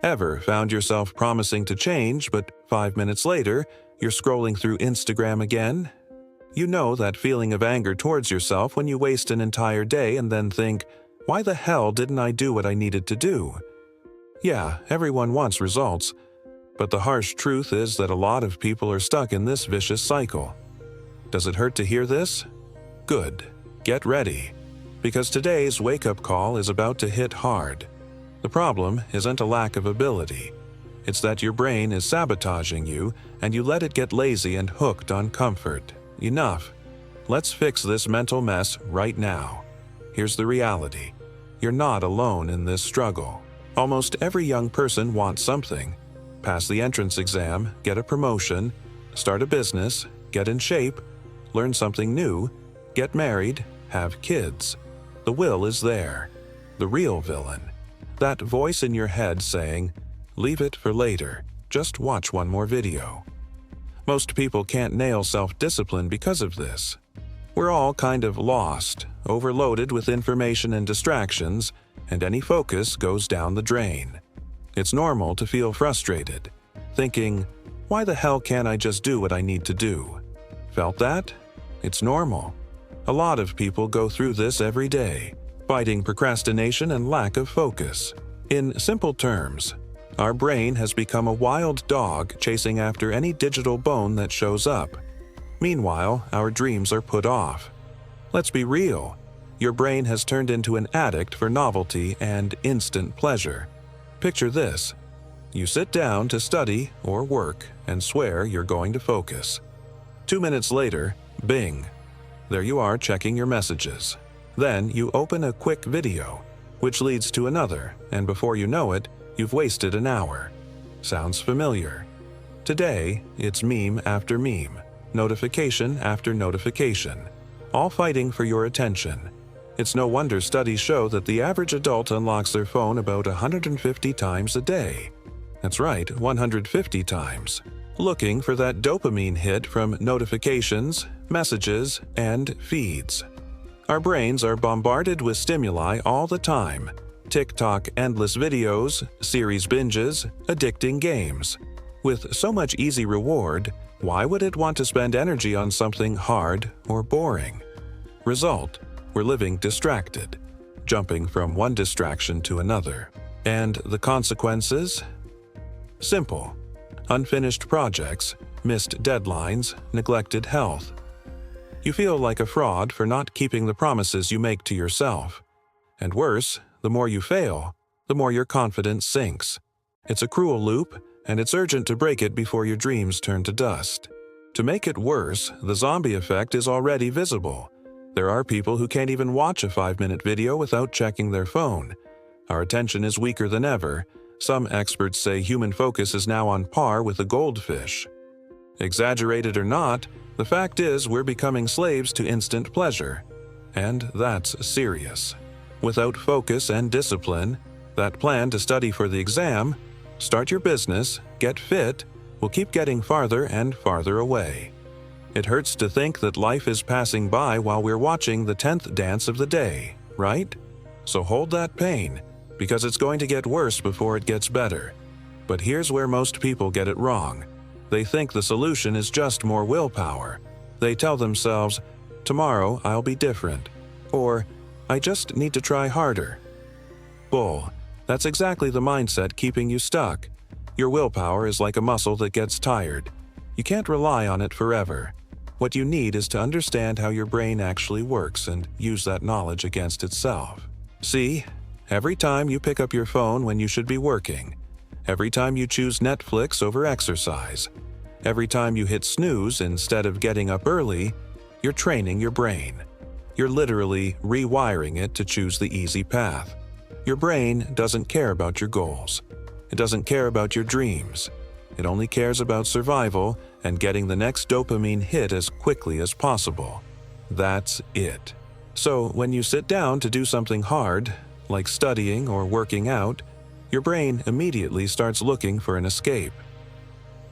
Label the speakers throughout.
Speaker 1: Ever found yourself promising to change, but 5 minutes later, you're scrolling through Instagram again? You know that feeling of anger towards yourself when you waste an entire day and then think, why the hell didn't I do what I needed to do? Yeah, everyone wants results, but the harsh truth is that a lot of people are stuck in this vicious cycle. Does it hurt to hear this? Good. Get ready, because today's wake-up call is about to hit hard. The problem isn't a lack of ability. It's that your brain is sabotaging you and you let it get lazy and hooked on comfort. Enough. Let's fix this mental mess right now. Here's the reality. You're not alone in this struggle. Almost every young person wants something. Pass the entrance exam, get a promotion, start a business, get in shape, learn something new, get married, have kids. The will is there. The real villain. That voice in your head saying, leave it for later, just watch one more video. Most people can't nail self-discipline because of this. We're all kind of lost, overloaded with information and distractions, and any focus goes down the drain. It's normal to feel frustrated, thinking, why the hell can't I just do what I need to do? Felt that? It's normal. A lot of people go through this every day, fighting procrastination and lack of focus. In simple terms, our brain has become a wild dog chasing after any digital bone that shows up. Meanwhile, our dreams are put off. Let's be real. Your brain has turned into an addict for novelty and instant pleasure. Picture this. You sit down to study or work and swear you're going to focus. 2 minutes later, bing. There you are checking your messages. Then you open a quick video, which leads to another, and before you know it, you've wasted an hour. Sounds familiar? Today, it's meme after meme, notification after notification, all fighting for your attention. It's no wonder studies show that the average adult unlocks their phone about 150 times a day. That's right, 150 times. Looking for that dopamine hit from notifications, messages, and feeds. Our brains are bombarded with stimuli all the time. TikTok endless videos, series binges, addicting games. With so much easy reward, why would it want to spend energy on something hard or boring? Result, we're living distracted, jumping from one distraction to another. And the consequences? Simple. Unfinished projects, missed deadlines, neglected health. You feel like a fraud for not keeping the promises you make to yourself. And worse, the more you fail, the more your confidence sinks. It's a cruel loop, and it's urgent to break it before your dreams turn to dust. To make it worse, the zombie effect is already visible. There are people who can't even watch a 5-minute video without checking their phone. Our attention is weaker than ever. Some experts say human focus is now on par with a goldfish. Exaggerated or not, the fact is we're becoming slaves to instant pleasure. And that's serious. Without focus and discipline, that plan to study for the exam, start your business, get fit, will keep getting farther and farther away. It hurts to think that life is passing by while we're watching the 10th dance of the day, right? So hold that pain, because it's going to get worse before it gets better. But here's where most people get it wrong. They think the solution is just more willpower. They tell themselves, tomorrow I'll be different, or I just need to try harder. Bull. That's exactly the mindset keeping you stuck. Your willpower is like a muscle that gets tired. You can't rely on it forever. What you need is to understand how your brain actually works and use that knowledge against itself. See, every time you pick up your phone when you should be working, every time you choose Netflix over exercise, every time you hit snooze instead of getting up early, you're training your brain. You're literally rewiring it to choose the easy path. Your brain doesn't care about your goals. It doesn't care about your dreams. It only cares about survival and getting the next dopamine hit as quickly as possible. That's it. So when you sit down to do something hard, like studying or working out, your brain immediately starts looking for an escape.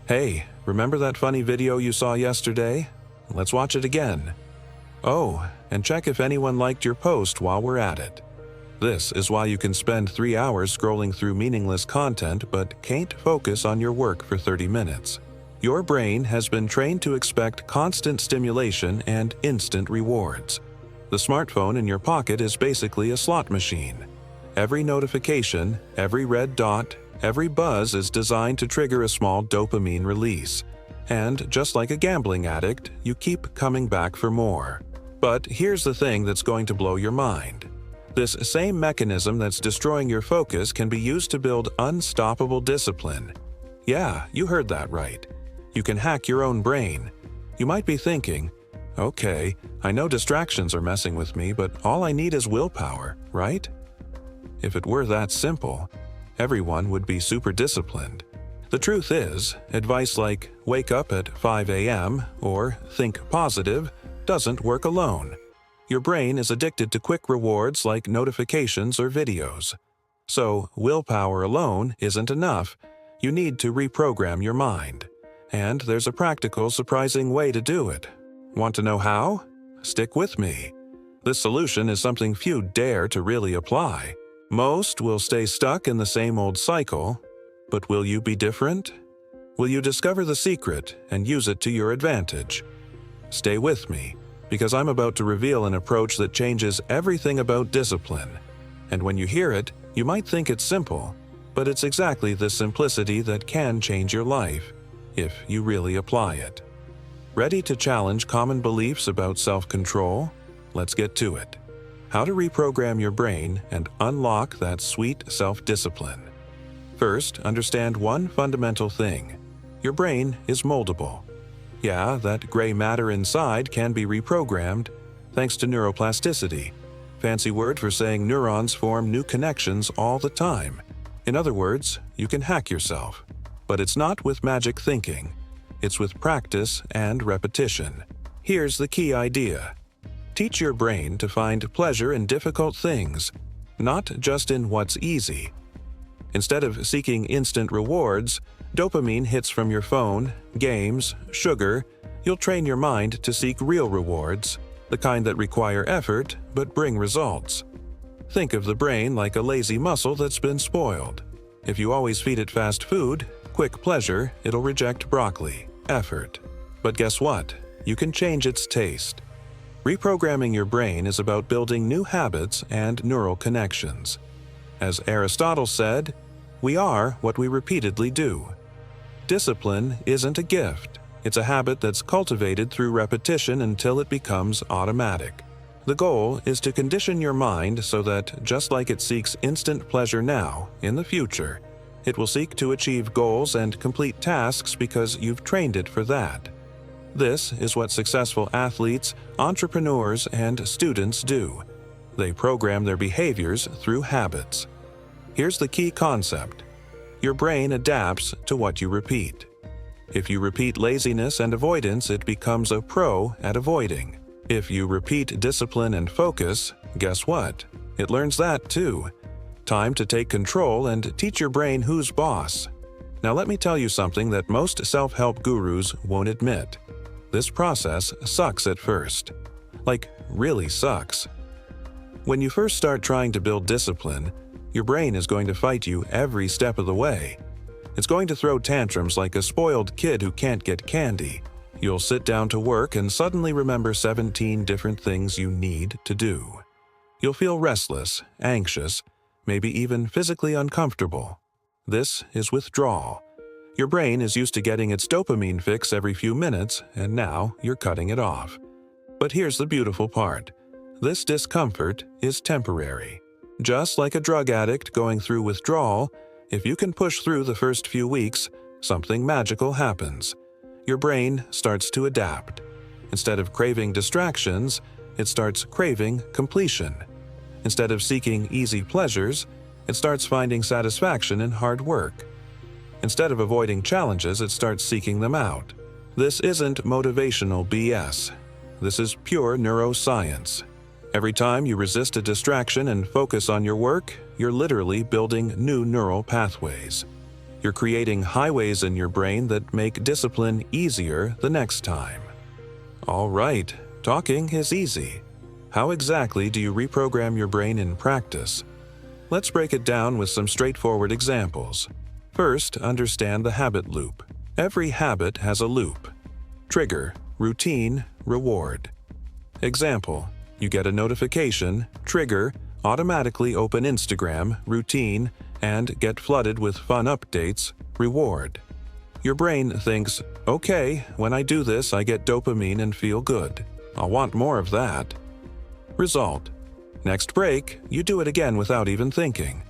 Speaker 1: Hey, remember that funny video you saw yesterday? Let's watch it again. Oh, and check if anyone liked your post while we're at it. This is why you can spend 3 hours scrolling through meaningless content but can't focus on your work for 30 minutes. Your brain has been trained to expect constant stimulation and instant rewards. The smartphone in your pocket is basically a slot machine. Every notification, every red dot, every buzz is designed to trigger a small dopamine release. And just like a gambling addict, you keep coming back for more. But here's the thing that's going to blow your mind. This same mechanism that's destroying your focus can be used to build unstoppable discipline. Yeah, you heard that right. You can hack your own brain. You might be thinking, okay, I know distractions are messing with me, but all I need is willpower, right? If it were that simple, everyone would be super disciplined. The truth is, advice like wake up at 5 a.m. or think positive doesn't work alone. Your brain is addicted to quick rewards like notifications or videos. So, willpower alone isn't enough. You need to reprogram your mind. And there's a practical, surprising way to do it. Want to know how? Stick with me. This solution is something few dare to really apply. Most will stay stuck in the same old cycle, but will you be different? Will you discover the secret and use it to your advantage? Stay with me, because I'm about to reveal an approach that changes everything about discipline. And when you hear it, you might think it's simple, but it's exactly the simplicity that can change your life, if you really apply it. Ready to challenge common beliefs about self-control? Let's get to it. How to reprogram your brain and unlock that sweet self-discipline. First, understand one fundamental thing. Your brain is moldable. Yeah, that gray matter inside can be reprogrammed thanks to neuroplasticity. Fancy word for saying neurons form new connections all the time. In other words, you can hack yourself. But it's not with magic thinking. It's with practice and repetition. Here's the key idea. Teach your brain to find pleasure in difficult things, not just in what's easy. Instead of seeking instant rewards, dopamine hits from your phone, games, sugar, you'll train your mind to seek real rewards, the kind that require effort but bring results. Think of the brain like a lazy muscle that's been spoiled. If you always feed it fast food, quick pleasure, it'll reject broccoli, effort. But guess what? You can change its taste. Reprogramming your brain is about building new habits and neural connections. As Aristotle said, we are what we repeatedly do. Discipline isn't a gift. It's a habit that's cultivated through repetition until it becomes automatic. The goal is to condition your mind so that, just like it seeks instant pleasure now, in the future, it will seek to achieve goals and complete tasks because you've trained it for that. This is what successful athletes, entrepreneurs, and students do. They program their behaviors through habits. Here's the key concept. Your brain adapts to what you repeat. If you repeat laziness and avoidance, it becomes a pro at avoiding. If you repeat discipline and focus, guess what? It learns that too. Time to take control and teach your brain who's boss. Now let me tell you something that most self-help gurus won't admit. This process sucks at first. Like, really sucks. When you first start trying to build discipline, your brain is going to fight you every step of the way. It's going to throw tantrums like a spoiled kid who can't get candy. You'll sit down to work and suddenly remember 17 different things you need to do. You'll feel restless, anxious, maybe even physically uncomfortable. This is withdrawal. Your brain is used to getting its dopamine fix every few minutes, and now you're cutting it off. But here's the beautiful part. This discomfort is temporary. Just like a drug addict going through withdrawal, if you can push through the first few weeks, something magical happens. Your brain starts to adapt. Instead of craving distractions, it starts craving completion. Instead of seeking easy pleasures, it starts finding satisfaction in hard work. Instead of avoiding challenges, it starts seeking them out. This isn't motivational BS. This is pure neuroscience. Every time you resist a distraction and focus on your work, you're literally building new neural pathways. You're creating highways in your brain that make discipline easier the next time. All right, talking is easy. How exactly do you reprogram your brain in practice? Let's break it down with some straightforward examples. First, understand the habit loop. Every habit has a loop. Trigger, routine, reward. Example: you get a notification, trigger, automatically open Instagram, routine, and get flooded with fun updates, reward. Your brain thinks, okay, when I do this, I get dopamine and feel good. I'll want more of that. Result: next break, you do it again without even thinking.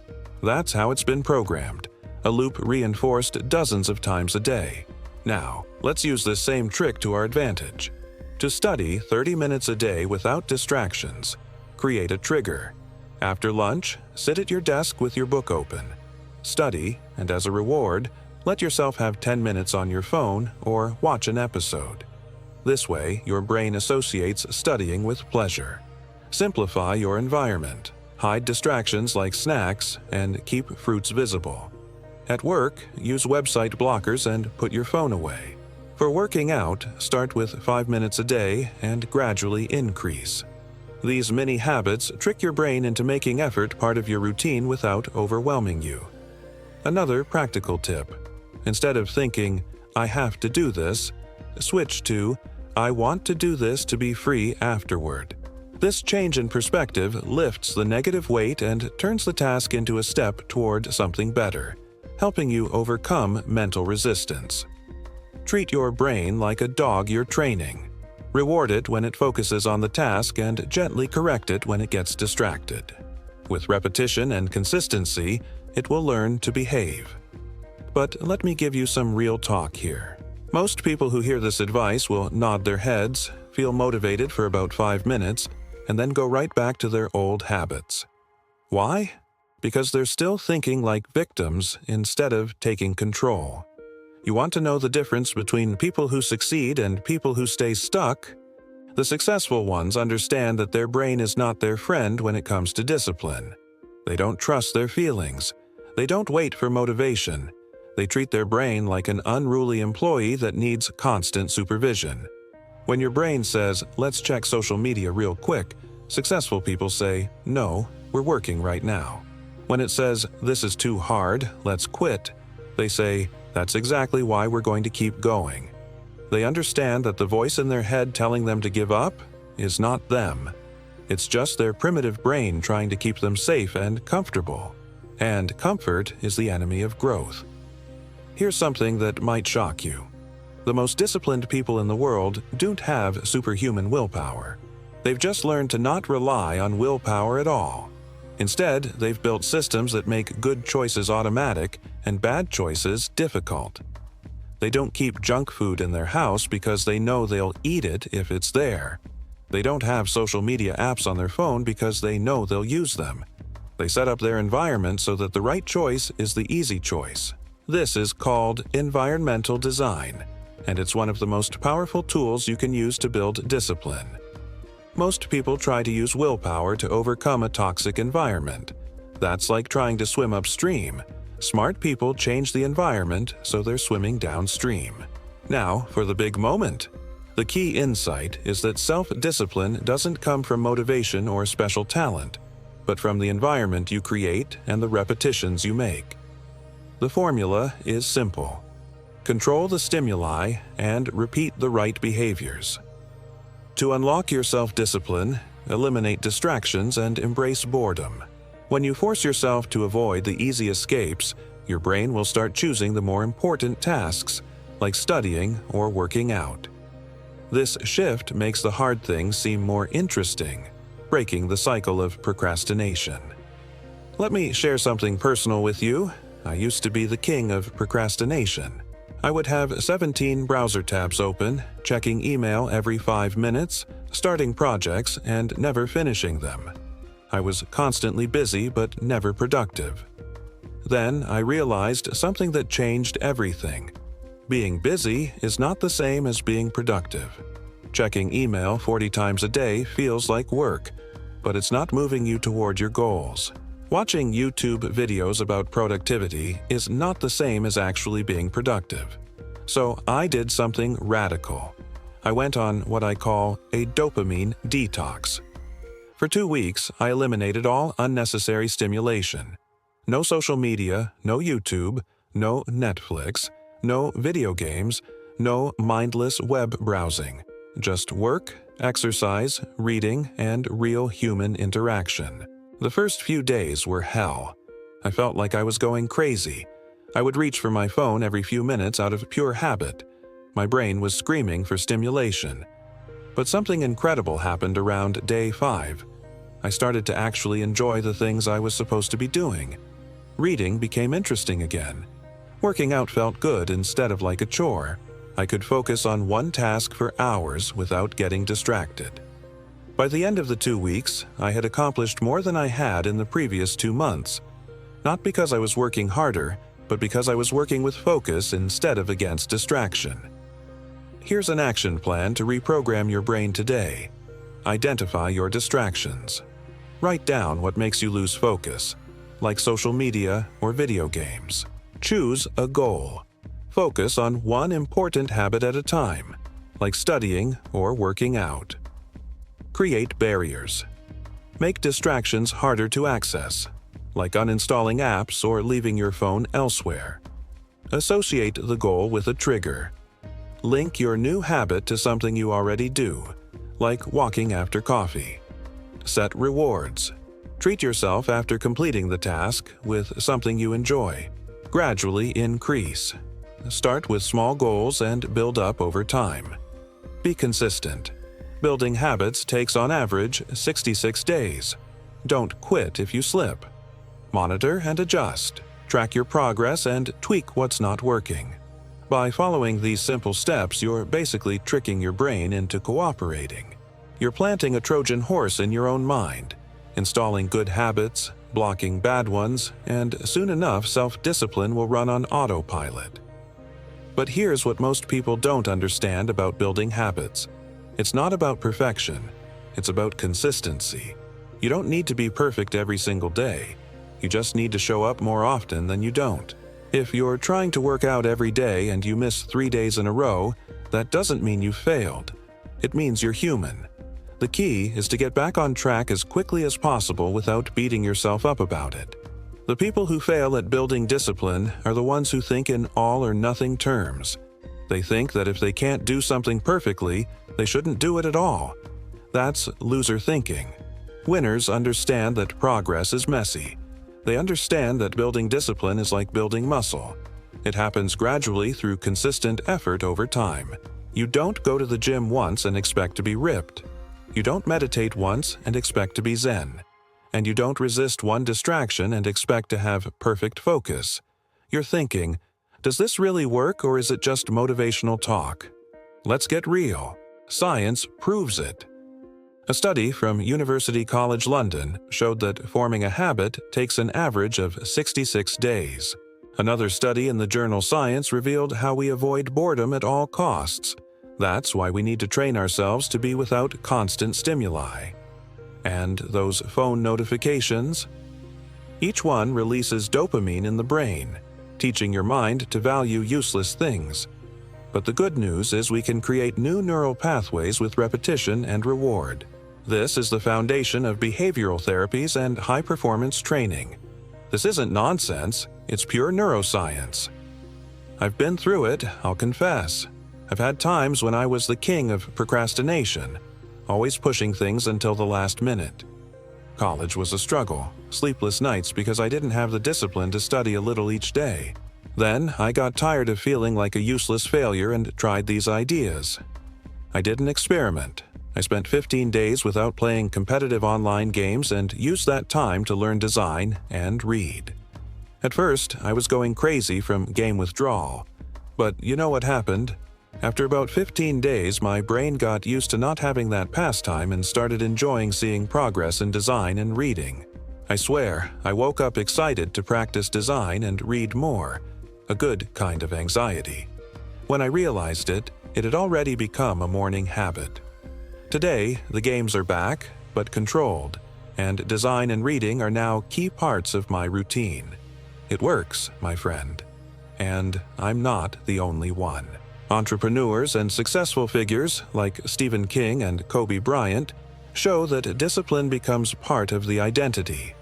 Speaker 1: That's how it's been programmed. A loop reinforced dozens of times a day. Now, let's use this same trick to our advantage. To study 30 minutes a day without distractions, create a trigger. After lunch, sit at your desk with your book open. Study, and as a reward, let yourself have 10 minutes on your phone or watch an episode. This way, your brain associates studying with pleasure. Simplify your environment. Hide distractions like snacks and keep fruits visible. At work, use website blockers and put your phone away. For working out, start with 5 minutes a day and gradually increase. These mini habits trick your brain into making effort part of your routine without overwhelming you. Another practical tip: instead of thinking, I have to do this, switch to, I want to do this to be free afterward. This change in perspective lifts the negative weight and turns the task into a step toward something better, helping you overcome mental resistance. Treat your brain like a dog you're training. Reward it when it focuses on the task and gently correct it when it gets distracted. With repetition and consistency, it will learn to behave. But let me give you some real talk here. Most people who hear this advice will nod their heads, feel motivated for about 5 minutes, and then go right back to their old habits. Why? Because they're still thinking like victims instead of taking control. You want to know the difference between people who succeed and people who stay stuck? The successful ones understand that their brain is not their friend when it comes to discipline. They don't trust their feelings. They don't wait for motivation. They treat their brain like an unruly employee that needs constant supervision. When your brain says, let's check social media real quick, successful people say, no, we're working right now. When it says, this is too hard, let's quit, they say, that's exactly why we're going to keep going. They understand that the voice in their head telling them to give up is not them. It's just their primitive brain trying to keep them safe and comfortable. And comfort is the enemy of growth. Here's something that might shock you. The most disciplined people in the world don't have superhuman willpower. They've just learned to not rely on willpower at all. Instead, they've built systems that make good choices automatic and bad choices difficult. They don't keep junk food in their house because they know they'll eat it if it's there. They don't have social media apps on their phone because they know they'll use them. They set up their environment so that the right choice is the easy choice. This is called environmental design, and it's one of the most powerful tools you can use to build discipline. Most people try to use willpower to overcome a toxic environment. That's like trying to swim upstream. Smart people change the environment so they're swimming downstream. Now, for the big moment. The key insight is that self-discipline doesn't come from motivation or special talent, but from the environment you create and the repetitions you make. The formula is simple. Control the stimuli and repeat the right behaviors. To unlock your self-discipline, eliminate distractions and embrace boredom. When you force yourself to avoid the easy escapes, your brain will start choosing the more important tasks, like studying or working out. This shift makes the hard things seem more interesting, breaking the cycle of procrastination. Let me share something personal with you. I used to be the king of procrastination. I would have 17 browser tabs open, checking email every 5 minutes, starting projects, and never finishing them. I was constantly busy but never productive. Then I realized something that changed everything. Being busy is not the same as being productive. Checking email 40 times a day feels like work, but it's not moving you toward your goals. Watching YouTube videos about productivity is not the same as actually being productive. So I did something radical. I went on what I call a dopamine detox. For 2 weeks, I eliminated all unnecessary stimulation. No social media, no YouTube, no Netflix, no video games, no mindless web browsing. Just work, exercise, reading, and real human interaction. The first few days were hell. I felt like I was going crazy. I would reach for my phone every few minutes out of pure habit. My brain was screaming for stimulation. But something incredible happened around day 5. I started to actually enjoy the things I was supposed to be doing. Reading became interesting again. Working out felt good instead of like a chore. I could focus on one task for hours without getting distracted. By the end of the 2 weeks, I had accomplished more than I had in the previous 2 months. Not because I was working harder, but because I was working with focus instead of against distraction. Here's an action plan to reprogram your brain today. Identify your distractions. Write down what makes you lose focus, like social media or video games. Choose a goal. Focus on one important habit at a time, like studying or working out. Create barriers. Make distractions harder to access, like uninstalling apps or leaving your phone elsewhere. Associate the goal with a trigger. Link your new habit to something you already do, like walking after coffee. Set rewards. Treat yourself after completing the task with something you enjoy. Gradually increase. Start with small goals and build up over time. Be consistent. Building habits takes on average 66 days. Don't quit if you slip. Monitor and adjust. Track your progress and tweak what's not working. By following these simple steps, you're basically tricking your brain into cooperating. You're planting a Trojan horse in your own mind, installing good habits, blocking bad ones, and soon enough self-discipline will run on autopilot. But here's what most people don't understand about building habits. It's not about perfection. It's about consistency. You don't need to be perfect every single day. You just need to show up more often than you don't. If you're trying to work out every day and you miss 3 days in a row, that doesn't mean you failed. It means you're human. The key is to get back on track as quickly as possible without beating yourself up about it. The people who fail at building discipline are the ones who think in all or nothing terms. They think that if they can't do something perfectly, they shouldn't do it at all. That's loser thinking. Winners understand that progress is messy. They understand that building discipline is like building muscle. It happens gradually through consistent effort over time. You don't go to the gym once and expect to be ripped. You don't meditate once and expect to be zen. And you don't resist one distraction and expect to have perfect focus. You're thinking, does this really work or is it just motivational talk? Let's get real. Science proves it. A study from University College London showed that forming a habit takes an average of 66 days. Another study in the journal Science revealed how we avoid boredom at all costs. That's why we need to train ourselves to be without constant stimuli. And those phone notifications? Each one releases dopamine in the brain, teaching your mind to value useless things. But the good news is we can create new neural pathways with repetition and reward. This is the foundation of behavioral therapies and high-performance training. This isn't nonsense, it's pure neuroscience. I've been through it, I'll confess. I've had times when I was the king of procrastination, always pushing things until the last minute. College was a struggle, sleepless nights because I didn't have the discipline to study a little each day. Then I got tired of feeling like a useless failure and tried these ideas. I did an experiment. I spent 15 days without playing competitive online games and used that time to learn design and read. At first, I was going crazy from game withdrawal. But you know what happened? After about 15 days, my brain got used to not having that pastime and started enjoying seeing progress in design and reading. I swear, I woke up excited to practice design and read more. A good kind of anxiety. When I realized it, it had already become a morning habit. Today, the games are back, but controlled, and design and reading are now key parts of my routine. It works, my friend. And I'm not the only one. Entrepreneurs and successful figures like Stephen King and Kobe Bryant show that discipline becomes part of the identity.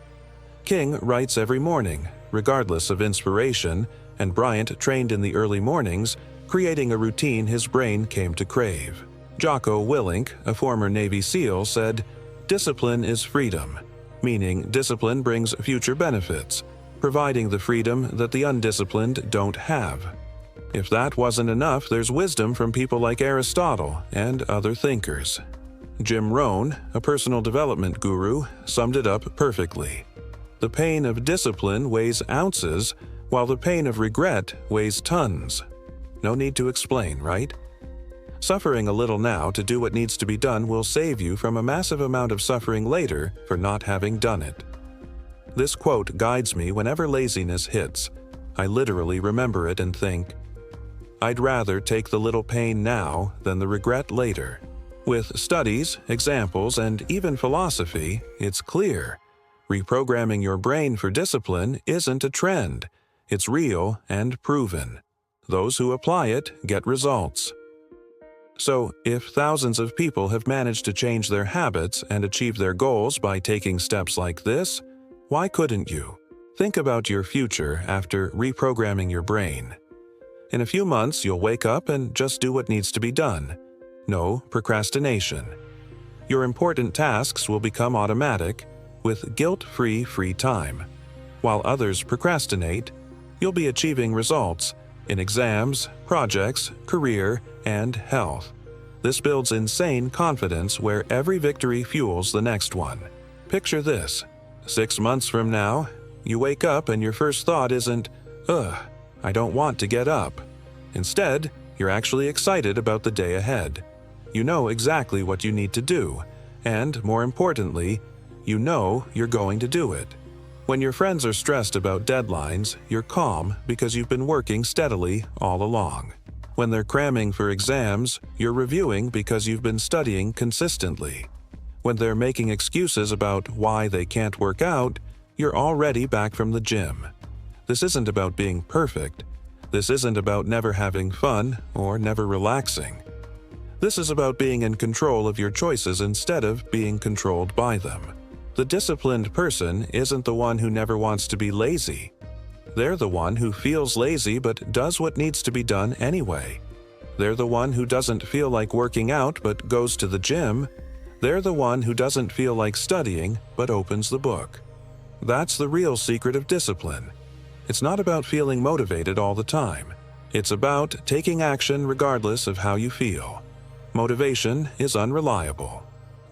Speaker 1: King writes every morning, regardless of inspiration, and Bryant trained in the early mornings, creating a routine his brain came to crave. Jocko Willink, a former Navy SEAL, said, "Discipline is freedom," meaning discipline brings future benefits, providing the freedom that the undisciplined don't have. If that wasn't enough, there's wisdom from people like Aristotle and other thinkers. Jim Rohn, a personal development guru, summed it up perfectly. The pain of discipline weighs ounces, while the pain of regret weighs tons. No need to explain, right? Suffering a little now to do what needs to be done will save you from a massive amount of suffering later for not having done it. This quote guides me whenever laziness hits. I literally remember it and think, I'd rather take the little pain now than the regret later. With studies, examples, and even philosophy, it's clear. Reprogramming your brain for discipline isn't a trend. It's real and proven. Those who apply it get results. So, if thousands of people have managed to change their habits and achieve their goals by taking steps like this, why couldn't you? Think about your future after reprogramming your brain. In a few months, you'll wake up and just do what needs to be done. No procrastination. Your important tasks will become automatic, with guilt-free free time. While others procrastinate, you'll be achieving results in exams, projects, career, and health. This builds insane confidence where every victory fuels the next one. Picture this. 6 months from now, you wake up and your first thought isn't, "Ugh, I don't want to get up." Instead, you're actually excited about the day ahead. You know exactly what you need to do, and more importantly, you know you're going to do it. When your friends are stressed about deadlines, you're calm because you've been working steadily all along. When they're cramming for exams, you're reviewing because you've been studying consistently. When they're making excuses about why they can't work out, you're already back from the gym. This isn't about being perfect. This isn't about never having fun or never relaxing. This is about being in control of your choices instead of being controlled by them. The disciplined person isn't the one who never wants to be lazy. They're the one who feels lazy but does what needs to be done anyway. They're the one who doesn't feel like working out but goes to the gym. They're the one who doesn't feel like studying but opens the book. That's the real secret of discipline. It's not about feeling motivated all the time. It's about taking action regardless of how you feel. Motivation is unreliable.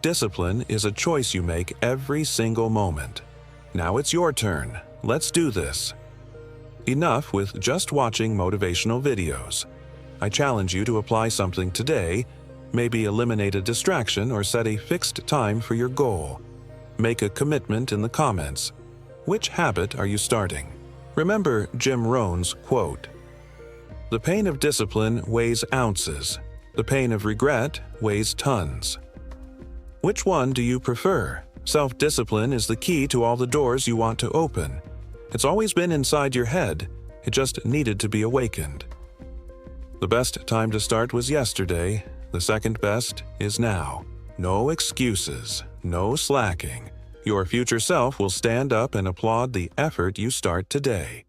Speaker 1: Discipline is a choice you make every single moment. Now it's your turn. Let's do this. Enough with just watching motivational videos. I challenge you to apply something today. Maybe eliminate a distraction or set a fixed time for your goal. Make a commitment in the comments. Which habit are you starting? Remember Jim Rohn's quote, "The pain of discipline weighs ounces. The pain of regret weighs tons." Which one do you prefer? Self-discipline is the key to all the doors you want to open. It's always been inside your head. It just needed to be awakened. The best time to start was yesterday. The second best is now. No excuses, no slacking. Your future self will stand up and applaud the effort you start today.